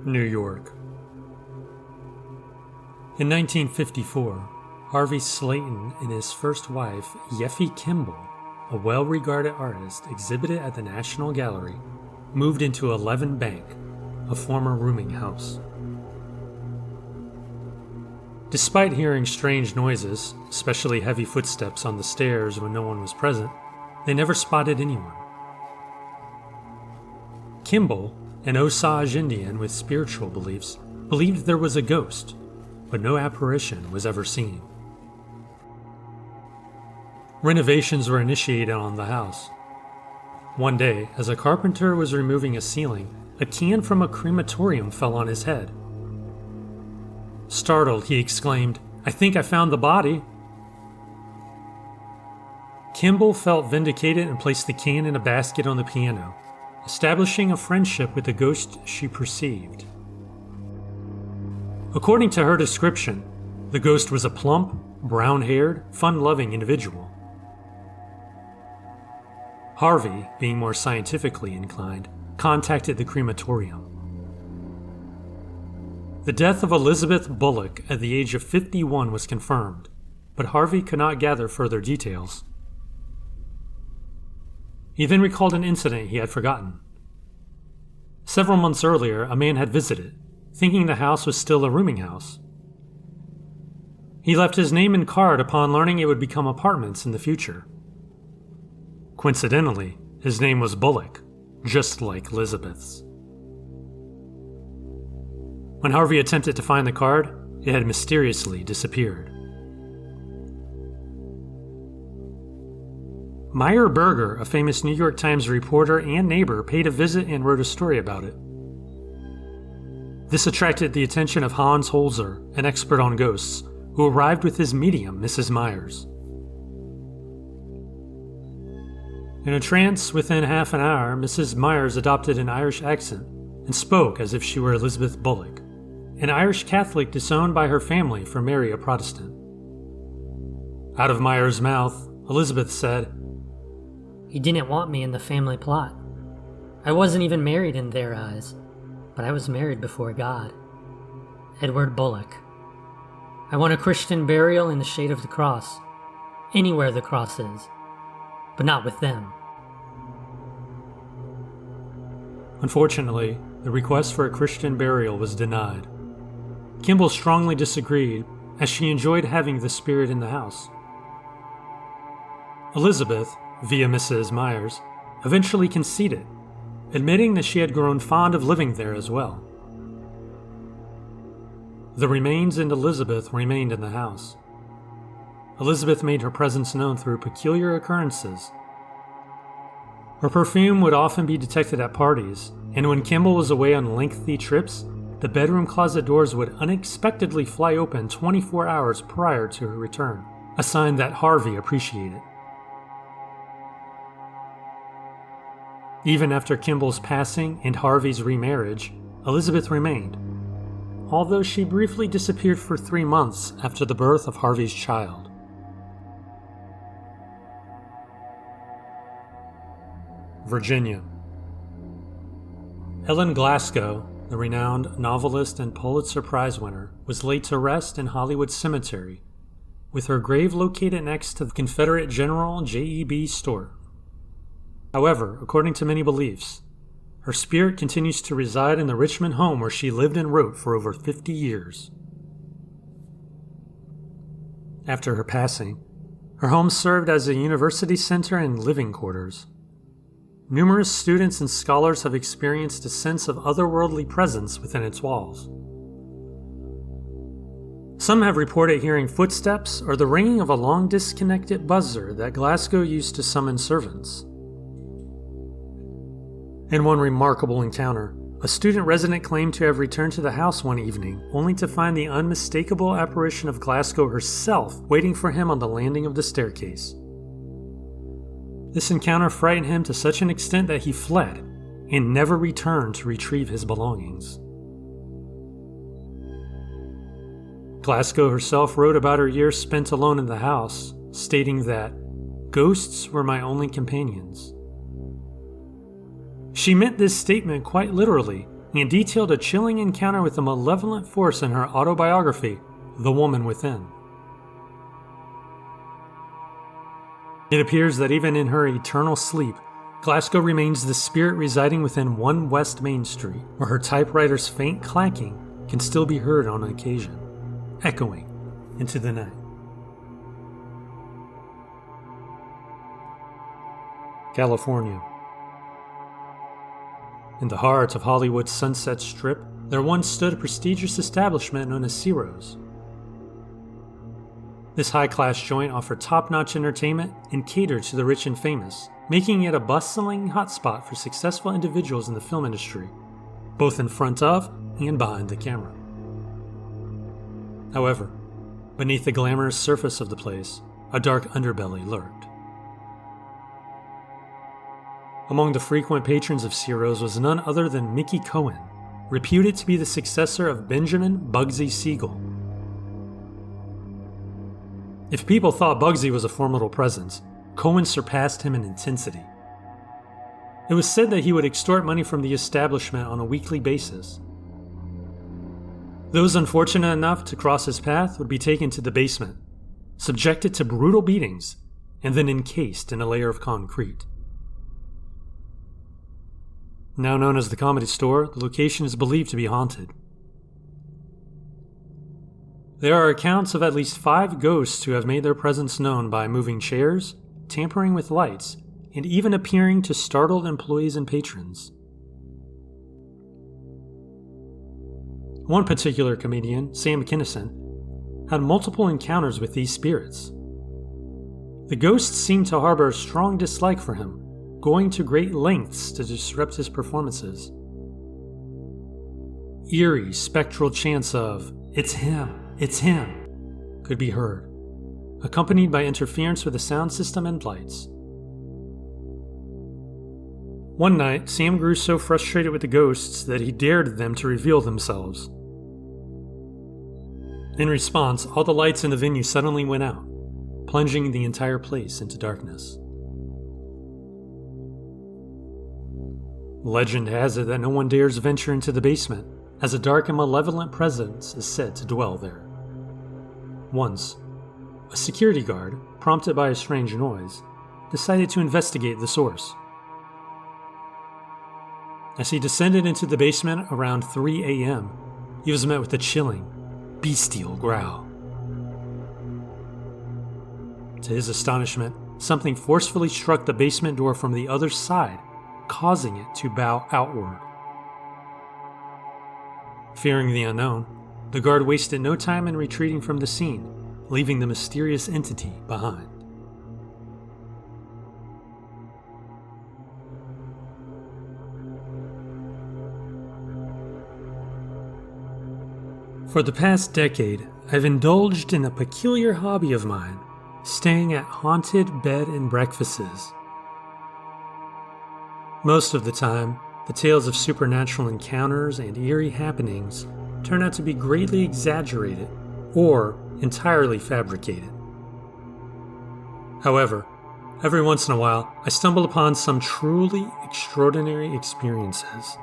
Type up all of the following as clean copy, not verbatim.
New York. In 1954, Harvey Slayton and his first wife, Yeffie Kimball, a well-regarded artist, exhibited at the National Gallery, moved into 11 Bank, a former rooming house. Despite hearing strange noises, especially heavy footsteps on the stairs when no one was present, they never spotted anyone. Kimball, an Osage Indian with spiritual beliefs, believed there was a ghost, but no apparition was ever seen. Renovations were initiated on the house. One day, as a carpenter was removing a ceiling, a can from a crematorium fell on his head. Startled, he exclaimed, "I think I found the body." Kimball felt vindicated and placed the can in a basket on the piano, establishing a friendship with the ghost she perceived. According to her description, the ghost was a plump, brown-haired, fun-loving individual. Harvey, being more scientifically inclined, contacted the crematorium. The death of Elizabeth Bullock at the age of 51 was confirmed, but Harvey could not gather further details. He then recalled an incident he had forgotten. Several months earlier, a man had visited, thinking the house was still a rooming house. He left his name and card upon learning it would become apartments in the future. Coincidentally, his name was Bullock, just like Elizabeth's. When Harvey attempted to find the card, it had mysteriously disappeared. Meyer Berger, a famous New York Times reporter and neighbor, paid a visit and wrote a story about it. This attracted the attention of Hans Holzer, an expert on ghosts, who arrived with his medium, Mrs. Myers. In a trance within half an hour, Mrs. Myers adopted an Irish accent and spoke as if she were Elizabeth Bullock, an Irish Catholic disowned by her family for marrying a Protestant. Out of Myers' mouth, Elizabeth said, "He didn't want me in the family plot. I wasn't even married in their eyes, but I was married before God. Edward Bullock. I want a Christian burial in the shade of the cross, anywhere the cross is, but not with them." Unfortunately, the request for a Christian burial was denied. Kimball strongly disagreed, as she enjoyed having the spirit in the house. Elizabeth, via Mrs. Myers, eventually conceded, admitting that she had grown fond of living there as well. The remains and Elizabeth remained in the house. Elizabeth made her presence known through peculiar occurrences. Her perfume would often be detected at parties, and when Kimball was away on lengthy trips, the bedroom closet doors would unexpectedly fly open 24 hours prior to her return, a sign that Harvey appreciated. Even after Kimball's passing and Harvey's remarriage, Elizabeth remained, although she briefly disappeared for 3 months after the birth of Harvey's child. Virginia. Ellen Glasgow, the renowned novelist and Pulitzer Prize winner, was laid to rest in Hollywood Cemetery, with her grave located next to the Confederate General J.E.B. Stuart. However, according to many beliefs, her spirit continues to reside in the Richmond home where she lived and wrote for over 50 years. After her passing, her home served as a university center and living quarters. Numerous students and scholars have experienced a sense of otherworldly presence within its walls. Some have reported hearing footsteps or the ringing of a long disconnected buzzer that Glasgow used to summon servants. In one remarkable encounter, a student resident claimed to have returned to the house one evening only to find the unmistakable apparition of Glasgow herself waiting for him on the landing of the staircase. This encounter frightened him to such an extent that he fled and never returned to retrieve his belongings. Glasgow herself wrote about her years spent alone in the house, stating that, "Ghosts were my only companions." She meant this statement quite literally, and detailed a chilling encounter with a malevolent force in her autobiography, The Woman Within. It appears that even in her eternal sleep, Glasgow remains the spirit residing within 1 West Main Street, where her typewriter's faint clacking can still be heard on occasion, echoing into the night. California. In the heart of Hollywood's Sunset Strip, there once stood a prestigious establishment known as Ciro's. This high-class joint offered top-notch entertainment and catered to the rich and famous, making it a bustling hotspot for successful individuals in the film industry, both in front of and behind the camera. However, beneath the glamorous surface of the place, a dark underbelly lurked. Among the frequent patrons of Ciro's was none other than Mickey Cohen, reputed to be the successor of Benjamin Bugsy Siegel. If people thought Bugsy was a formidable presence, Cohen surpassed him in intensity. It was said that he would extort money from the establishment on a weekly basis. Those unfortunate enough to cross his path would be taken to the basement, subjected to brutal beatings, and then encased in a layer of concrete. Now known as the Comedy Store, the location is believed to be haunted. There are accounts of at least 5 ghosts who have made their presence known by moving chairs, tampering with lights, and even appearing to startled employees and patrons. One particular comedian, Sam Kinison, had multiple encounters with these spirits. The ghosts seemed to harbor a strong dislike for him, going to great lengths to disrupt his performances. Eerie, spectral chants of, "It's him! It's him!" could be heard, accompanied by interference with the sound system and lights. One night, Sam grew so frustrated with the ghosts that he dared them to reveal themselves. In response, all the lights in the venue suddenly went out, plunging the entire place into darkness. Legend has it that no one dares venture into the basement, as a dark and malevolent presence is said to dwell there. Once, a security guard, prompted by a strange noise, decided to investigate the source. As he descended into the basement around 3 a.m., he was met with a chilling, bestial growl. To his astonishment, something forcefully struck the basement door from the other side, causing it to bow outward. Fearing the unknown, the guard wasted no time in retreating from the scene, leaving the mysterious entity behind. For the past decade, I've indulged in a peculiar hobby of mine, staying at haunted bed and breakfasts. Most of the time, the tales of supernatural encounters and eerie happenings turn out to be greatly exaggerated or entirely fabricated. However, every once in a while, I stumble upon some truly extraordinary experiences.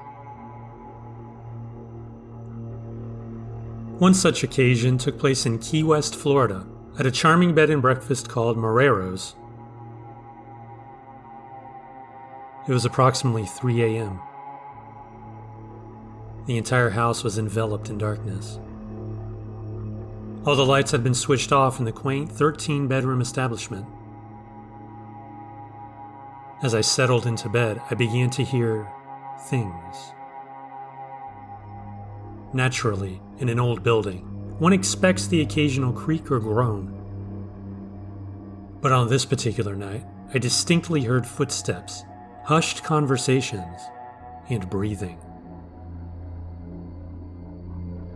One such occasion took place in Key West, Florida, at a charming bed and breakfast called Marrero's. It was approximately 3 a.m. The entire house was enveloped in darkness. All the lights had been switched off in the quaint 13-bedroom establishment. As I settled into bed, I began to hear things. Naturally, in an old building, one expects the occasional creak or groan. But on this particular night, I distinctly heard footsteps, hushed conversations, and breathing.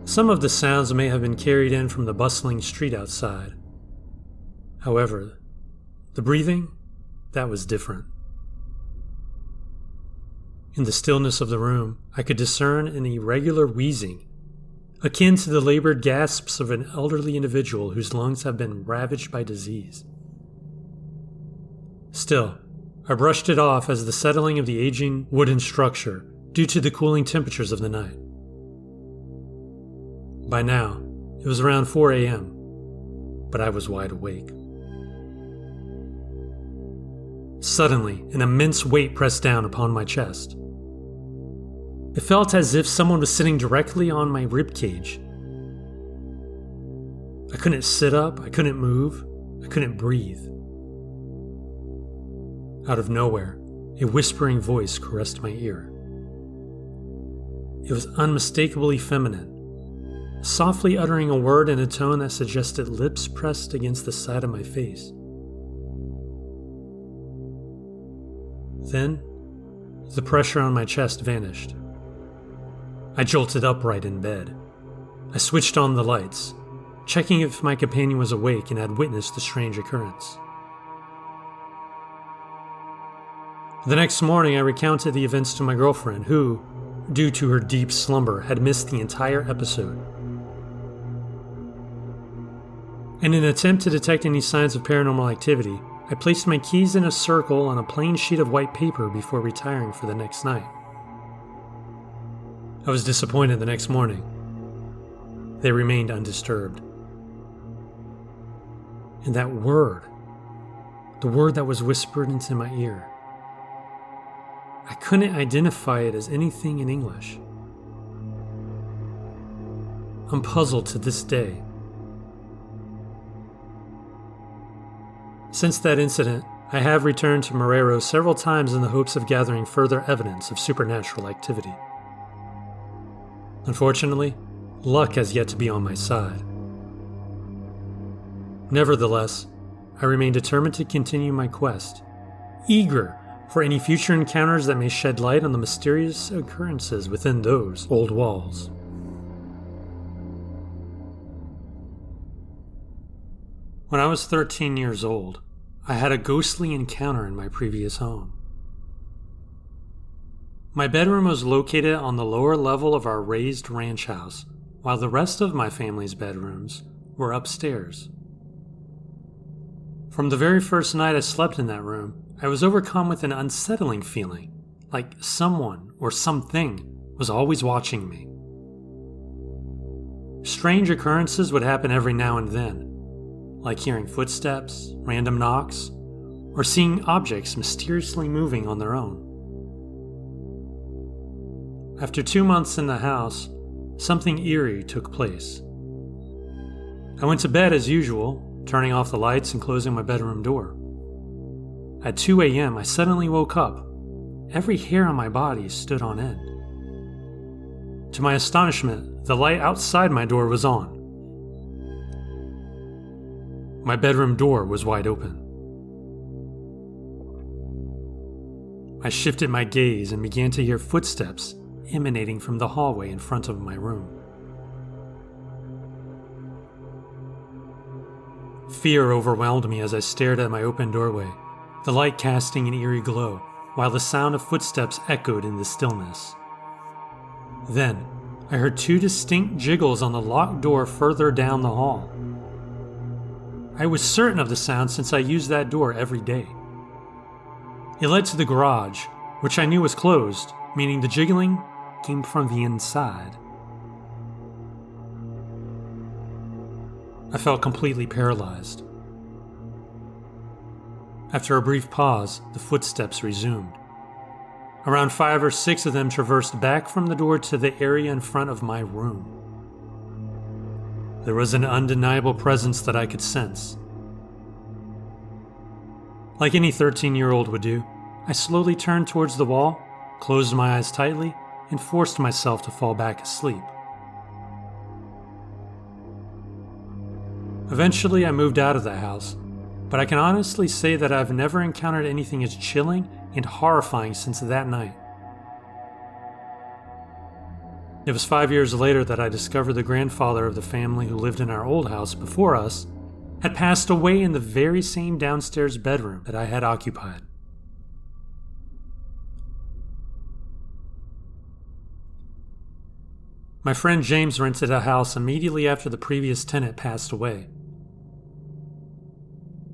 Some of the sounds may have been carried in from the bustling street outside. However, the breathing, that was different. In the stillness of the room, I could discern an irregular wheezing, akin to the labored gasps of an elderly individual whose lungs have been ravaged by disease. Still, I brushed it off as the settling of the aging wooden structure due to the cooling temperatures of the night. By now, it was around 4 a.m., but I was wide awake. Suddenly, an immense weight pressed down upon my chest. It felt as if someone was sitting directly on my ribcage. I couldn't sit up, I couldn't move, I couldn't breathe. Out of nowhere, a whispering voice caressed my ear. It was unmistakably feminine, softly uttering a word in a tone that suggested lips pressed against the side of my face. Then, the pressure on my chest vanished. I jolted upright in bed. I switched on the lights, checking if my companion was awake and had witnessed the strange occurrence. The next morning, I recounted the events to my girlfriend, who, due to her deep slumber, had missed the entire episode. In an attempt to detect any signs of paranormal activity, I placed my keys in a circle on a plain sheet of white paper before retiring for the next night. I was disappointed the next morning. They remained undisturbed. And that word, the word that was whispered into my ear, I couldn't identify it as anything in English. I'm puzzled to this day. Since that incident, I have returned to Marrero several times in the hopes of gathering further evidence of supernatural activity. Unfortunately, luck has yet to be on my side. Nevertheless, I remain determined to continue my quest, eager for any future encounters that may shed light on the mysterious occurrences within those old walls. When I was 13 years old, I had a ghostly encounter in my previous home. My bedroom was located on the lower level of our raised ranch house, while the rest of my family's bedrooms were upstairs. From the very first night I slept in that room, I was overcome with an unsettling feeling, like someone or something was always watching me. Strange occurrences would happen every now and then, like hearing footsteps, random knocks, or seeing objects mysteriously moving on their own. After 2 months in the house, something eerie took place. I went to bed as usual, turning off the lights and closing my bedroom door. At 2 a.m., I suddenly woke up. Every hair on my body stood on end. To my astonishment, the light outside my door was on. My bedroom door was wide open. I shifted my gaze and began to hear footsteps emanating from the hallway in front of my room. Fear overwhelmed me as I stared at my open doorway, the light casting an eerie glow, while the sound of footsteps echoed in the stillness. Then, I heard 2 distinct jiggles on the locked door further down the hall. I was certain of the sound since I used that door every day. It led to the garage, which I knew was closed, meaning the jiggling came from the inside. I felt completely paralyzed. After a brief pause, the footsteps resumed. Around 5 or 6 of them traversed back from the door to the area in front of my room. There was an undeniable presence that I could sense. Like any 13-year-old would do, I slowly turned towards the wall, closed my eyes tightly, and forced myself to fall back asleep. Eventually, I moved out of the house, but I can honestly say that I've never encountered anything as chilling and horrifying since that night. It was 5 years later that I discovered the grandfather of the family who lived in our old house before us had passed away in the very same downstairs bedroom that I had occupied. My friend James rented a house immediately after the previous tenant passed away.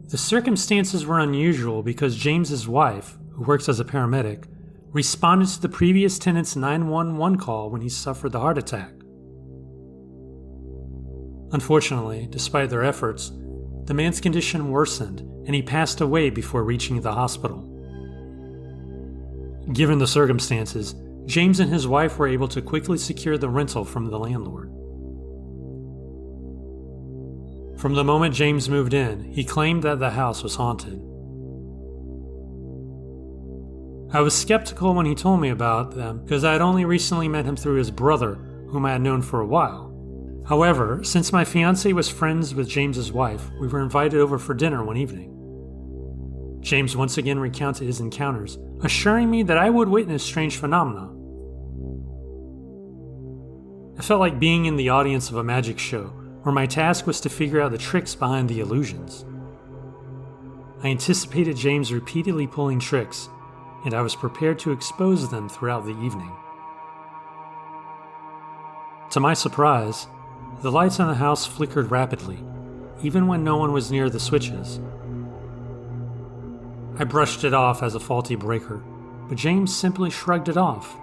The circumstances were unusual because James's wife, who works as a paramedic, responded to the previous tenant's 911 call when he suffered the heart attack. Unfortunately, despite their efforts, the man's condition worsened and he passed away before reaching the hospital. Given the circumstances, James and his wife were able to quickly secure the rental from the landlord. From the moment James moved in, he claimed that the house was haunted. I was skeptical when he told me about them because I had only recently met him through his brother, whom I had known for a while. However, since my fiancé was friends with James's wife, we were invited over for dinner one evening. James once again recounted his encounters, assuring me that I would witness strange phenomena. I felt like being in the audience of a magic show, where my task was to figure out the tricks behind the illusions. I anticipated James repeatedly pulling tricks, and I was prepared to expose them throughout the evening. To my surprise, the lights in the house flickered rapidly, even when no one was near the switches. I brushed it off as a faulty breaker, but James simply shrugged it off.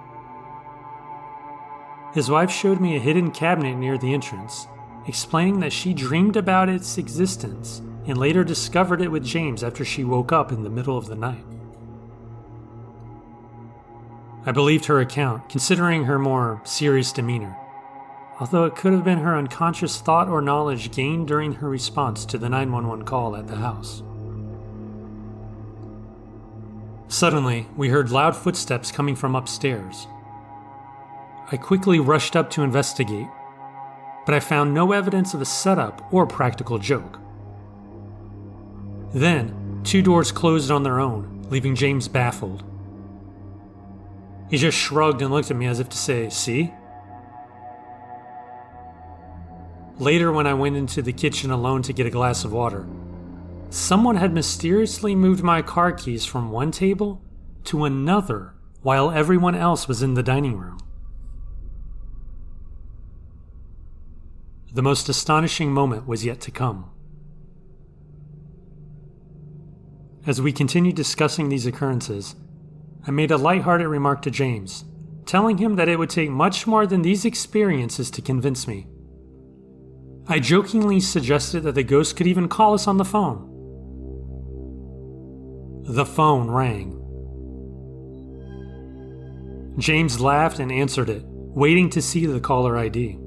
His wife showed me a hidden cabinet near the entrance, explaining that she dreamed about its existence and later discovered it with James after she woke up in the middle of the night. I believed her account, considering her more serious demeanor, although it could have been her unconscious thought or knowledge gained during her response to the 911 call at the house. Suddenly, we heard loud footsteps coming from upstairs. I quickly rushed up to investigate, but I found no evidence of a setup or practical joke. Then, 2 doors closed on their own, leaving James baffled. He just shrugged and looked at me as if to say, "See?" Later, when I went into the kitchen alone to get a glass of water, someone had mysteriously moved my car keys from one table to another while everyone else was in the dining room. The most astonishing moment was yet to come. As we continued discussing these occurrences, I made a lighthearted remark to James, telling him that it would take much more than these experiences to convince me. I jokingly suggested that the ghost could even call us on the phone. The phone rang. James laughed and answered it, waiting to see the caller ID.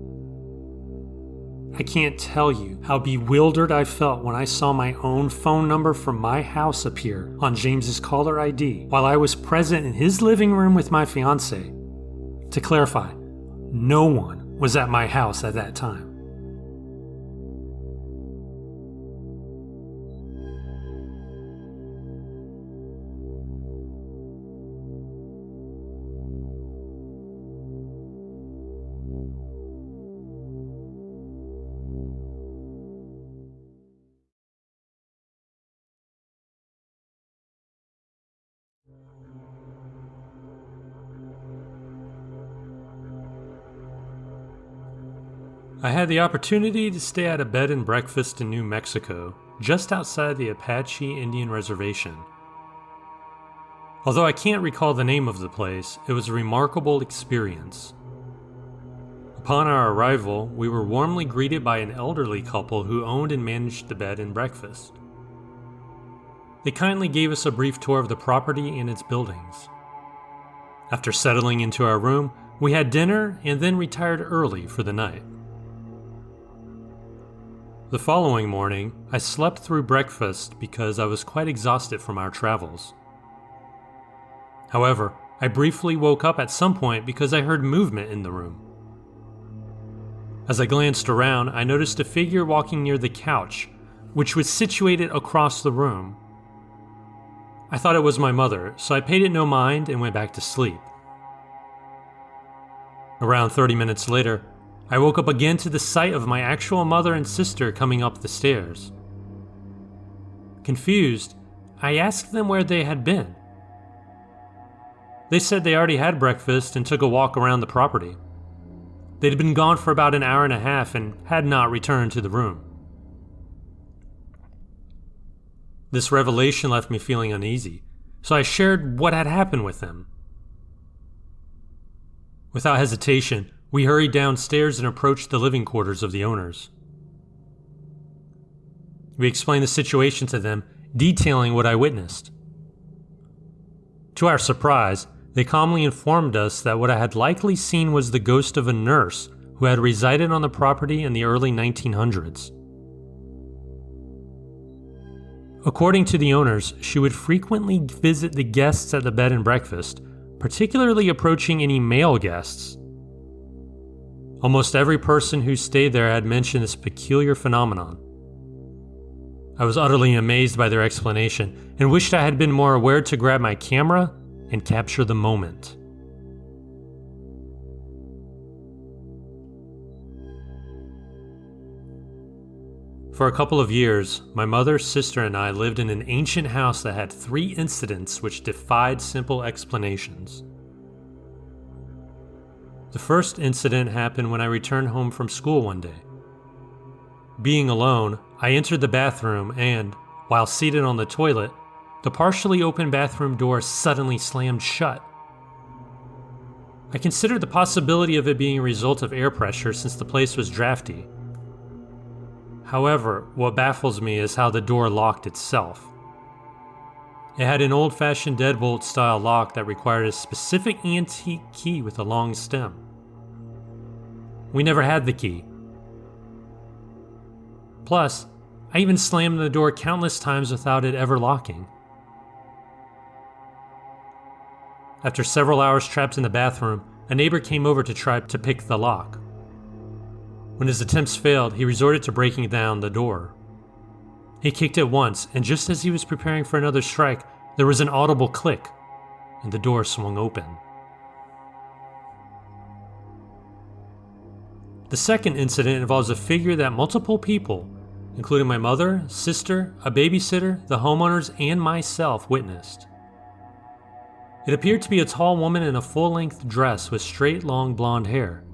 I can't tell you how bewildered I felt when I saw my own phone number from my house appear on James's caller ID while I was present in his living room with my fiancé. To clarify, no one was at my house at that time. I had the opportunity to stay at a bed and breakfast in New Mexico, just outside the Apache Indian Reservation. Although I can't recall the name of the place, it was a remarkable experience. Upon our arrival, we were warmly greeted by an elderly couple who owned and managed the bed and breakfast. They kindly gave us a brief tour of the property and its buildings. After settling into our room, we had dinner and then retired early for the night. The following morning, I slept through breakfast because I was quite exhausted from our travels. However, I briefly woke up at some point because I heard movement in the room. As I glanced around, I noticed a figure walking near the couch, which was situated across the room. I thought it was my mother, so I paid it no mind and went back to sleep. Around 30 minutes later, I woke up again to the sight of my actual mother and sister coming up the stairs. Confused, I asked them where they had been. They said they already had breakfast and took a walk around the property. They'd been gone for about an hour and a half and had not returned to the room. This revelation left me feeling uneasy, so I shared what had happened with them. Without hesitation, we hurried downstairs and approached the living quarters of the owners. We explained the situation to them, detailing what I witnessed. To our surprise, they calmly informed us that what I had likely seen was the ghost of a nurse who had resided on the property in the early 1900s. According to the owners, she would frequently visit the guests at the bed and breakfast, particularly approaching any male guests. Almost every person who stayed there had mentioned this peculiar phenomenon. I was utterly amazed by their explanation and wished I had been more aware to grab my camera and capture the moment. For a couple of years, my mother, sister, and I lived in an ancient house that had 3 incidents which defied simple explanations. The first incident happened when I returned home from school one day. Being alone, I entered the bathroom and, while seated on the toilet, the partially open bathroom door suddenly slammed shut. I considered the possibility of it being a result of air pressure since the place was drafty. However, what baffles me is how the door locked itself. It had an old-fashioned deadbolt style lock that required a specific antique key with a long stem. We never had the key. Plus, I even slammed the door countless times without it ever locking. After several hours trapped in the bathroom, a neighbor came over to try to pick the lock. When his attempts failed, he resorted to breaking down the door. He kicked it once, and just as he was preparing for another strike, there was an audible click, and the door swung open. The second incident involves a figure that multiple people, including my mother, sister, a babysitter, the homeowners, and myself, witnessed. It appeared to be a tall woman in a full-length dress with straight, long blonde hair.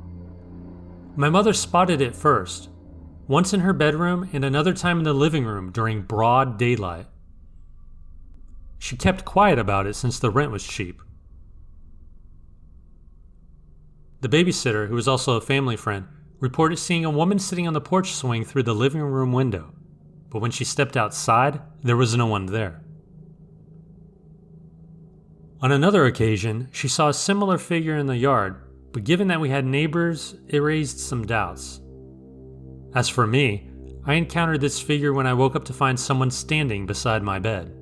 My mother spotted it first, once in her bedroom and another time in the living room during broad daylight. She kept quiet about it since the rent was cheap. The babysitter, who was also a family friend, reported seeing a woman sitting on the porch swing through the living room window, but when she stepped outside, there was no one there. On another occasion, she saw a similar figure in the yard, but given that we had neighbors, it raised some doubts. As for me, I encountered this figure when I woke up to find someone standing beside my bed.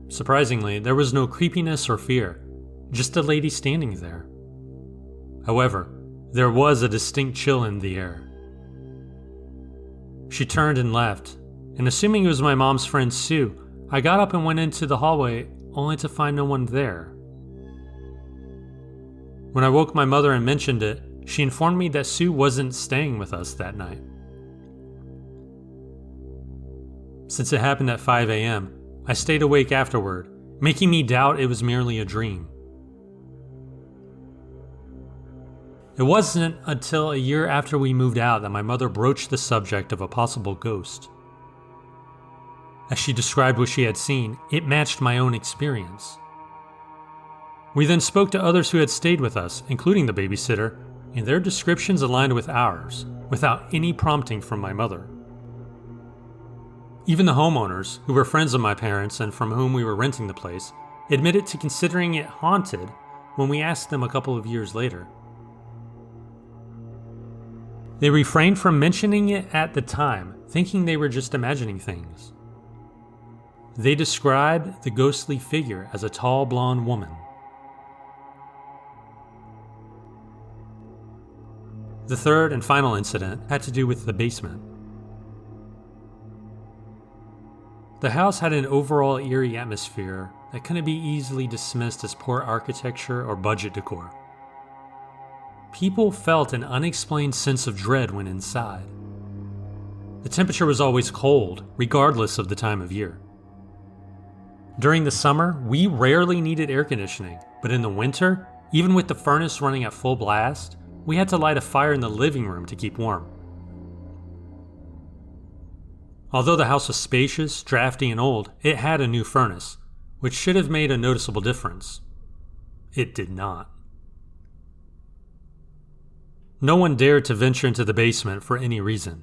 Surprisingly, there was no creepiness or fear, just a lady standing there. However, there was a distinct chill in the air. She turned and left, and assuming it was my mom's friend Sue, I got up and went into the hallway only to find no one there. When I woke my mother and mentioned it, she informed me that Sue wasn't staying with us that night. Since it happened at 5 a.m., I stayed awake afterward, making me doubt it was merely a dream. It wasn't until a year after we moved out that my mother broached the subject of a possible ghost. As she described what she had seen, it matched my own experience. We then spoke to others who had stayed with us, including the babysitter, and their descriptions aligned with ours, without any prompting from my mother. Even the homeowners, who were friends of my parents and from whom we were renting the place, admitted to considering it haunted when we asked them a couple of years later. They refrained from mentioning it at the time, thinking they were just imagining things. They described the ghostly figure as a tall blonde woman. The third and final incident had to do with the basement. The house had an overall eerie atmosphere that couldn't be easily dismissed as poor architecture or budget decor. People felt an unexplained sense of dread when inside. The temperature was always cold, regardless of the time of year. During the summer, we rarely needed air conditioning, but in the winter, even with the furnace running at full blast, we had to light a fire in the living room to keep warm. Although the house was spacious, drafty, and old, it had a new furnace, which should have made a noticeable difference. It did not. No one dared to venture into the basement for any reason.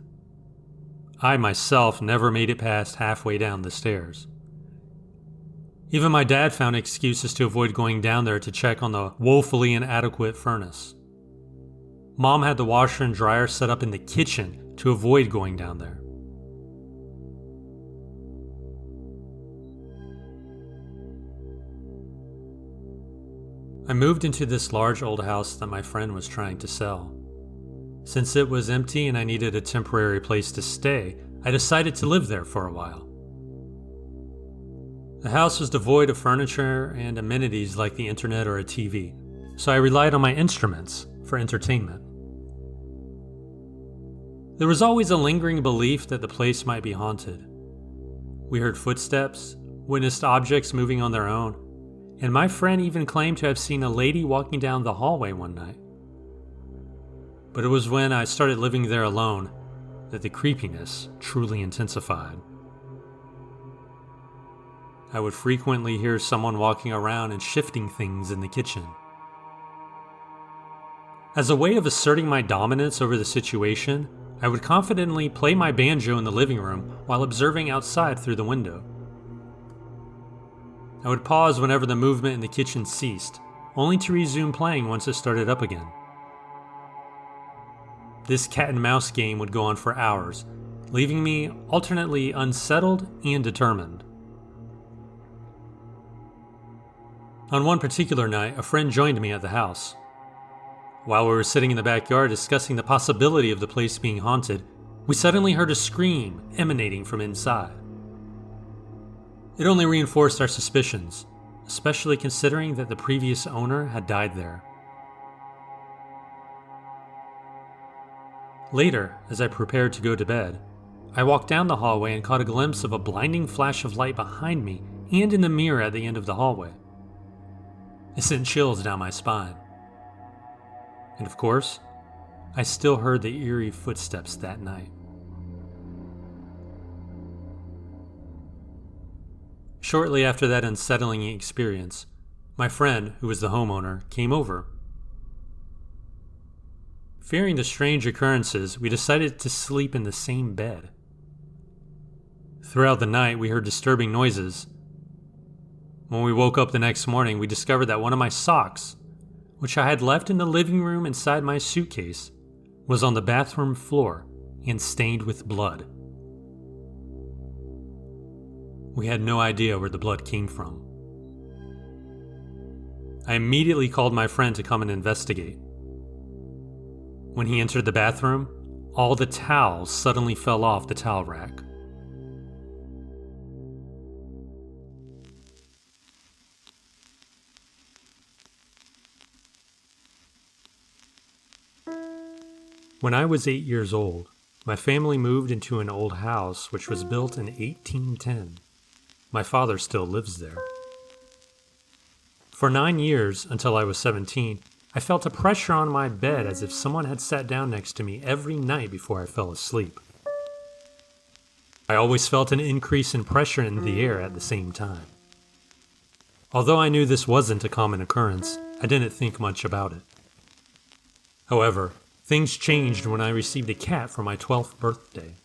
I myself never made it past halfway down the stairs. Even my dad found excuses to avoid going down there to check on the woefully inadequate furnace. Mom had the washer and dryer set up in the kitchen to avoid going down there. I moved into this large old house that my friend was trying to sell. Since it was empty and I needed a temporary place to stay, I decided to live there for a while. The house was devoid of furniture and amenities like the internet or a TV, so I relied on my instruments for entertainment. There was always a lingering belief that the place might be haunted. We heard footsteps, witnessed objects moving on their own, and my friend even claimed to have seen a lady walking down the hallway one night. But it was when I started living there alone that the creepiness truly intensified. I would frequently hear someone walking around and shifting things in the kitchen. As a way of asserting my dominance over the situation, I would confidently play my banjo in the living room while observing outside through the window. I would pause whenever the movement in the kitchen ceased, only to resume playing once it started up again. This cat and mouse game would go on for hours, leaving me alternately unsettled and determined. On one particular night, a friend joined me at the house. While we were sitting in the backyard discussing the possibility of the place being haunted, we suddenly heard a scream emanating from inside. It only reinforced our suspicions, especially considering that the previous owner had died there. Later, as I prepared to go to bed, I walked down the hallway and caught a glimpse of a blinding flash of light behind me and in the mirror at the end of the hallway. It sent chills down my spine. And of course, I still heard the eerie footsteps that night. Shortly after that unsettling experience, my friend, who was the homeowner, came over. Fearing the strange occurrences, we decided to sleep in the same bed. Throughout the night, we heard disturbing noises. When we woke up the next morning, we discovered that one of my socks, which I had left in the living room inside my suitcase, was on the bathroom floor and stained with blood. We had no idea where the blood came from. I immediately called my friend to come and investigate. When he entered the bathroom, all the towels suddenly fell off the towel rack. When I was 8 years old, my family moved into an old house which was built in 1810. My father still lives there. For 9 years, until I was 17, I felt a pressure on my bed as if someone had sat down next to me every night before I fell asleep. I always felt an increase in pressure in the air at the same time. Although I knew this wasn't a common occurrence, I didn't think much about it. However, things changed when I received a cat for my 12th birthday.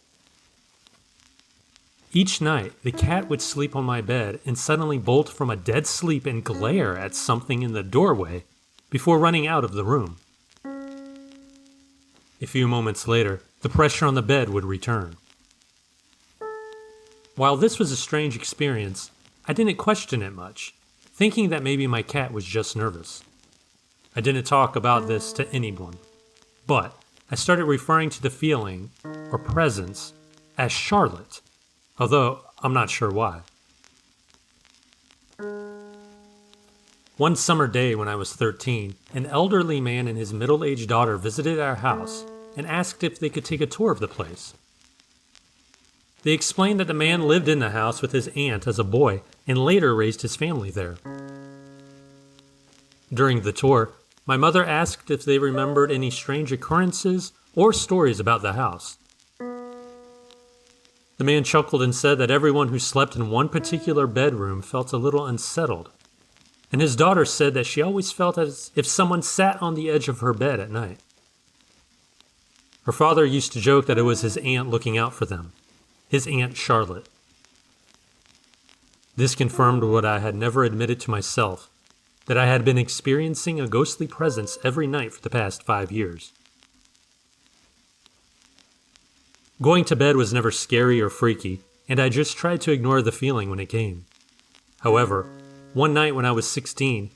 Each night, the cat would sleep on my bed and suddenly bolt from a dead sleep and glare at something in the doorway before running out of the room. A few moments later, the pressure on the bed would return. While this was a strange experience, I didn't question it much, thinking that maybe my cat was just nervous. I didn't talk about this to anyone, but I started referring to the feeling, or presence, as Charlotte, although I'm not sure why. One summer day when I was 13, an elderly man and his middle-aged daughter visited our house and asked if they could take a tour of the place. They explained that the man lived in the house with his aunt as a boy and later raised his family there. During the tour, my mother asked if they remembered any strange occurrences or stories about the house. The man chuckled and said that everyone who slept in one particular bedroom felt a little unsettled, and his daughter said that she always felt as if someone sat on the edge of her bed at night. Her father used to joke that it was his aunt looking out for them, his Aunt Charlotte. This confirmed what I had never admitted to myself, that I had been experiencing a ghostly presence every night for the past 5 years. Going to bed was never scary or freaky, and I just tried to ignore the feeling when it came. However, one night when I was 16,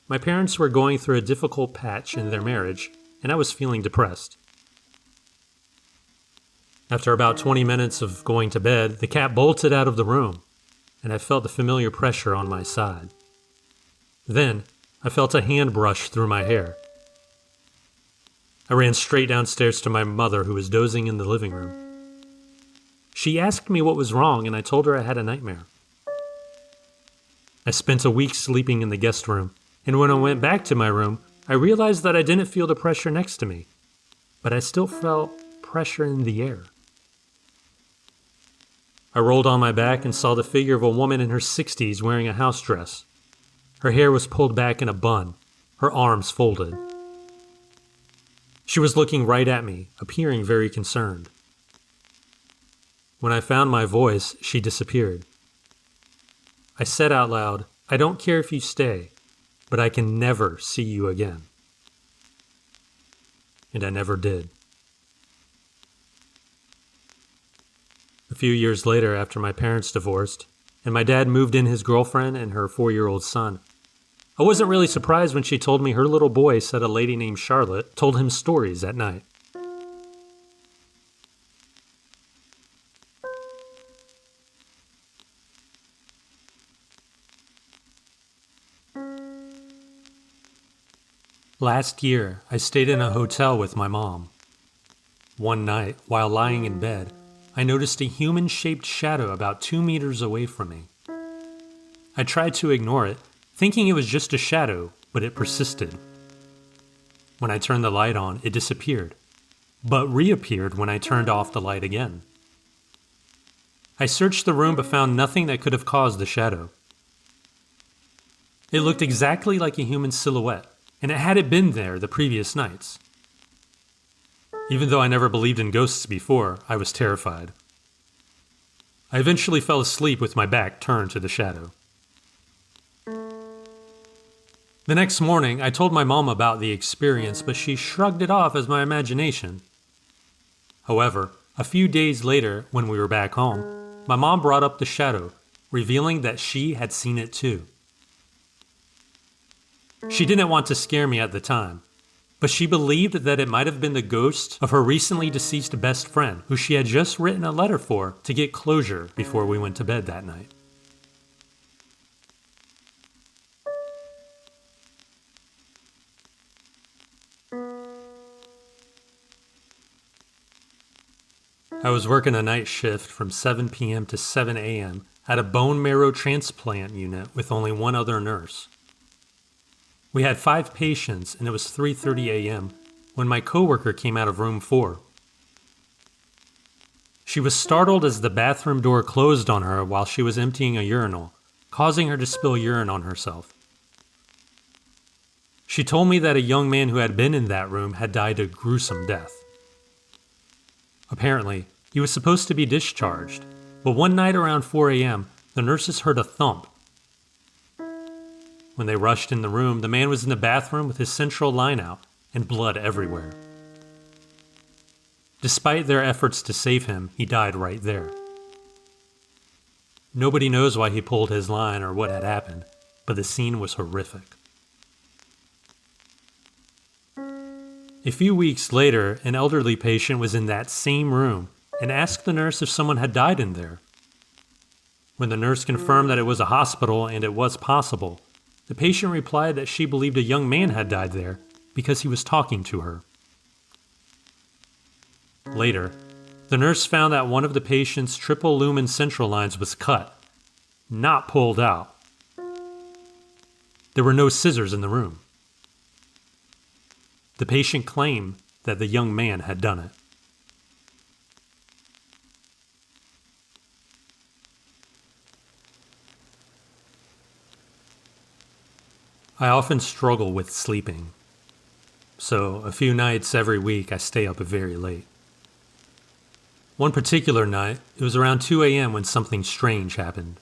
my parents were going through a difficult patch in their marriage, and I was feeling depressed. After about 20 minutes of going to bed, the cat bolted out of the room, and I felt the familiar pressure on my side. Then, I felt a hand brush through my hair. I ran straight downstairs to my mother, who was dozing in the living room. She asked me what was wrong, and I told her I had a nightmare. I spent a week sleeping in the guest room, and when I went back to my room, I realized that I didn't feel the pressure next to me, but I still felt pressure in the air. I rolled on my back and saw the figure of a woman in her 60s wearing a house dress. Her hair was pulled back in a bun, her arms folded. She was looking right at me, appearing very concerned. When I found my voice, she disappeared. I said out loud, "I don't care if you stay, but I can never see you again." And I never did. A few years later, after my parents divorced, and my dad moved in his girlfriend and her 4-year-old son, I wasn't really surprised when she told me her little boy said a lady named Charlotte told him stories at night. Last year, I stayed in a hotel with my mom. One night, while lying in bed, I noticed a human-shaped shadow about 2 meters away from me. I tried to ignore it, thinking it was just a shadow, but it persisted. When I turned the light on, it disappeared, but reappeared when I turned off the light again. I searched the room but found nothing that could have caused the shadow. It looked exactly like a human silhouette, and it hadn't been there the previous nights. Even though I never believed in ghosts before, I was terrified. I eventually fell asleep with my back turned to the shadow. The next morning, I told my mom about the experience, but she shrugged it off as my imagination. However, a few days later, when we were back home, my mom brought up the shadow, revealing that she had seen it too. She didn't want to scare me at the time, but she believed that it might have been the ghost of her recently deceased best friend, who she had just written a letter for to get closure before we went to bed that night. I was working a night shift from 7 p.m. to 7 a.m. at a bone marrow transplant unit with only one other nurse. We had 5 patients, and it was 3:30 a.m. when my coworker came out of room 4. She was startled as the bathroom door closed on her while she was emptying a urinal, causing her to spill urine on herself. She told me that a young man who had been in that room had died a gruesome death. Apparently, he was supposed to be discharged, but one night around 4 a.m., the nurses heard a thump. When they rushed in the room, the man was in the bathroom with his central line out and blood everywhere. Despite their efforts to save him, he died right there. Nobody knows why he pulled his line or what had happened, but the scene was horrific. A few weeks later, an elderly patient was in that same room and asked the nurse if someone had died in there. When the nurse confirmed that it was a hospital and it was possible, the patient replied that she believed a young man had died there because he was talking to her. Later, the nurse found that one of the patient's triple lumen central lines was cut, not pulled out. There were no scissors in the room. The patient claimed that the young man had done it. I often struggle with sleeping, so a few nights every week I stay up very late. One particular night, it was around 2 a.m. when something strange happened.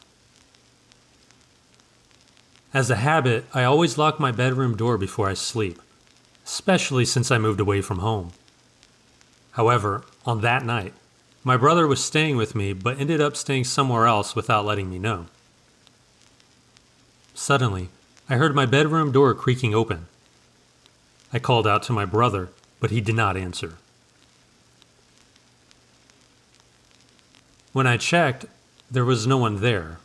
As a habit, I always lock my bedroom door before I sleep, especially since I moved away from home. However, on that night, my brother was staying with me but ended up staying somewhere else without letting me know. Suddenly, I heard my bedroom door creaking open. I called out to my brother, but he did not answer. When I checked, there was no one there.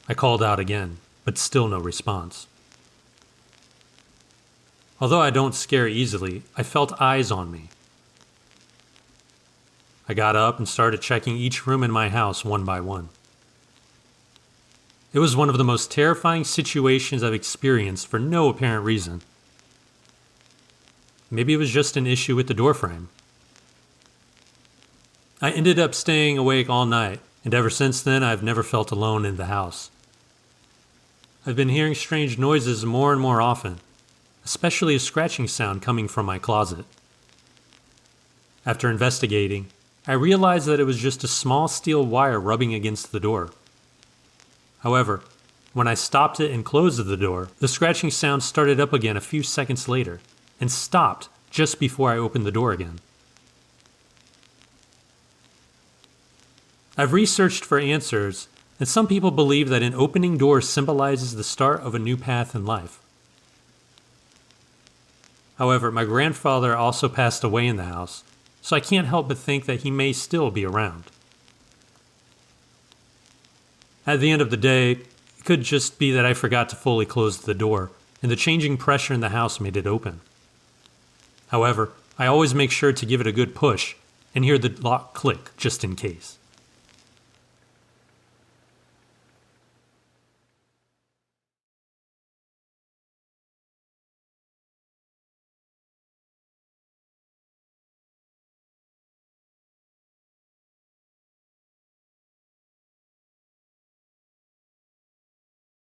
I called out again, but still no response. Although I don't scare easily, I felt eyes on me. I got up and started checking each room in my house one by one. It was one of the most terrifying situations I've experienced for no apparent reason. Maybe it was just an issue with the doorframe. I ended up staying awake all night, and ever since then I've never felt alone in the house. I've been hearing strange noises more and more often, especially a scratching sound coming from my closet. After investigating, I realized that it was just a small steel wire rubbing against the door. However, when I stopped it and closed the door, the scratching sound started up again a few seconds later and stopped just before I opened the door again. I've researched for answers, and some people believe that an opening door symbolizes the start of a new path in life. However, my grandfather also passed away in the house, so I can't help but think that he may still be around. At the end of the day, it could just be that I forgot to fully close the door, and the changing pressure in the house made it open. However, I always make sure to give it a good push and hear the lock click just in case.